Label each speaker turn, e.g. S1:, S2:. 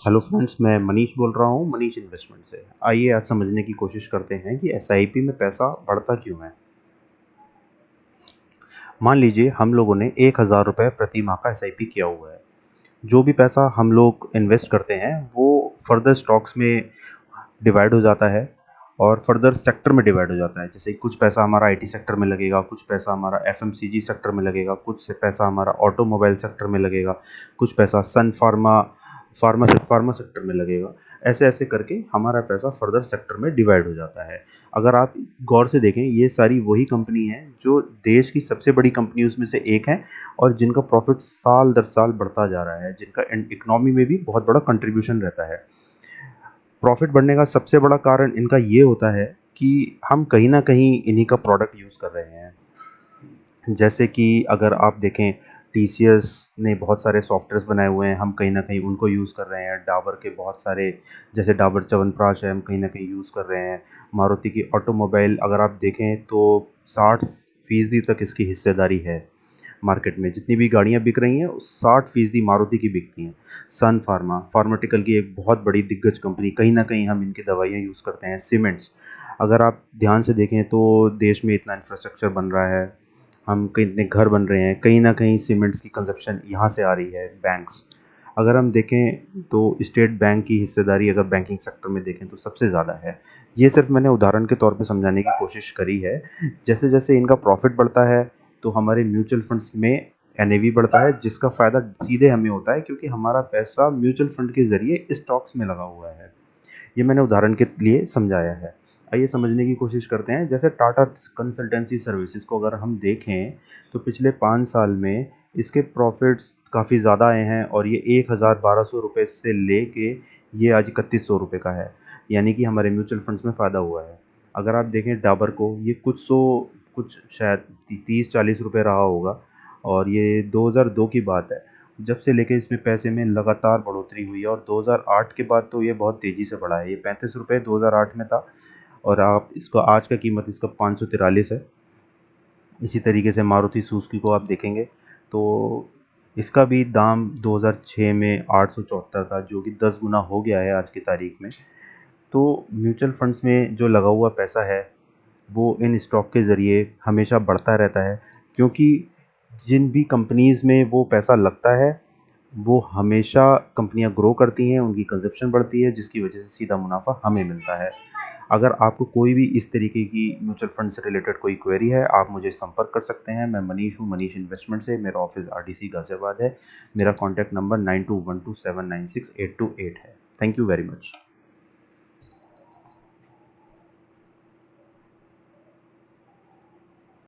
S1: Hello friends, मैं मनीष बोल रहा हूँ मनीष इन्वेस्टमेंट से। आइए आज समझने की कोशिश करते हैं कि एसआईपी में पैसा बढ़ता क्यों है। मान लीजिए हम लोगों ने 1,000 रुपये प्रति माह का एसआईपी किया हुआ है। जो भी पैसा हम लोग इन्वेस्ट करते हैं वो फर्दर स्टॉक्स में डिवाइड हो जाता है और फर्दर सेक्टर में डिवाइड हो जाता है। जैसे कुछ पैसा हमारा आईटी सेक्टर में लगेगा, कुछ पैसा हमारा एफएमसीजी सेक्टर में लगेगा, कुछ से पैसा हमारा ऑटोमोबाइल सेक्टर में लगेगा, कुछ पैसा सन फार्मा सेक्टर में लगेगा। ऐसे ऐसे करके हमारा पैसा फर्दर सेक्टर में डिवाइड हो जाता है। अगर आप गौर से देखें, ये सारी वही कंपनी है जो देश की सबसे बड़ी कंपनी उसमें से एक है और जिनका प्रॉफिट साल दर साल बढ़ता जा रहा है, जिनका इकोनॉमी में भी बहुत बड़ा कंट्रीब्यूशन रहता है। प्रॉफिट बढ़ने का सबसे बड़ा कारण इनका ये होता है कि हम कहीं ना कहीं इन्हीं का प्रोडक्ट यूज़ कर रहे हैं। जैसे कि अगर आप देखें, टीसीएस ने बहुत सारे सॉफ्टवेयर्स बनाए हुए हैं, हम कहीं ना कहीं उनको यूज़ कर रहे हैं। डाबर के बहुत सारे, जैसे डाबर च्यवनप्राश है, हम कहीं ना कहीं यूज़ कर रहे हैं। मारुति की ऑटोमोबाइल अगर आप देखें तो 60% तक इसकी हिस्सेदारी है। मार्केट में जितनी भी गाड़ियाँ बिक रही हैं 60% मारुति की बिकती हैं। सन फार्माटिकल की एक बहुत बड़ी दिग्गज कंपनी, कहीं ना कहीं हम इनकी दवाइयाँ यूज़ करते हैं। सीमेंट्स, अगर आप ध्यान से देखें तो देश में इतना इंफ्रास्ट्रक्चर बन रहा है, हम कहीं इतने घर बन रहे हैं, कहीं ना कहीं सीमेंट्स की कंजप्शन यहाँ से आ रही है। बैंक्स, अगर हम देखें तो स्टेट बैंक की हिस्सेदारी अगर बैंकिंग सेक्टर में देखें तो सबसे ज़्यादा है। ये सिर्फ मैंने उदाहरण के तौर पे समझाने की कोशिश करी है। जैसे जैसे इनका प्रॉफिट बढ़ता है तो हमारे म्यूचुअल फंड्स में एनएवी बढ़ता है, जिसका फ़ायदा सीधे हमें होता है क्योंकि हमारा पैसा म्यूचुअल फंड के ज़रिए स्टॉक्स में लगा हुआ है। ये मैंने उदाहरण के लिए समझाया है। आइए समझने की कोशिश करते हैं। जैसे टाटा कंसल्टेंसी सर्विसेज को अगर हम देखें तो पिछले 5 साल में इसके प्रॉफिट्स काफ़ी ज़्यादा आए हैं और ये 1,1200 रुपये से लेके ये आज 3100 रुपये का है। यानी कि हमारे म्यूचुअल फंड्स में फ़ायदा हुआ है। अगर आप देखें डाबर को, ये कुछ शायद 30-40 रुपये रहा होगा और ये 2002 की बात है। जब से लेके इसमें पैसे में लगातार बढ़ोतरी हुई है और 2008 के बाद तो ये बहुत तेज़ी से बढ़ा है। ये 35 रुपये 2008 में था और आप इसका आज का कीमत इसका 543 है। इसी तरीके से मारुति सुजुकी को आप देखेंगे तो इसका भी दाम 2006 में 874 था, जो कि 10 गुना हो गया है आज की तारीख में। तो म्यूचुअल फंड्स में जो लगा हुआ पैसा है वो इन स्टॉक के ज़रिए हमेशा बढ़ता रहता है, क्योंकि जिन भी कंपनीज़ में वो पैसा लगता है वो हमेशा कंपनियां ग्रो करती हैं, उनकी कंजप्शन बढ़ती है, जिसकी वजह से सीधा मुनाफा हमें मिलता है। अगर आपको कोई भी इस तरीके की म्यूचुअल फंड से रिलेटेड कोई क्वेरी है, आप मुझे संपर्क कर सकते हैं। मैं मनीष हूँ, मनीष इन्वेस्टमेंट से। मेरा ऑफिस आरडीसी गाजियाबाद है। मेरा कॉन्टैक्ट नंबर 9212796828 है। Thank you very much.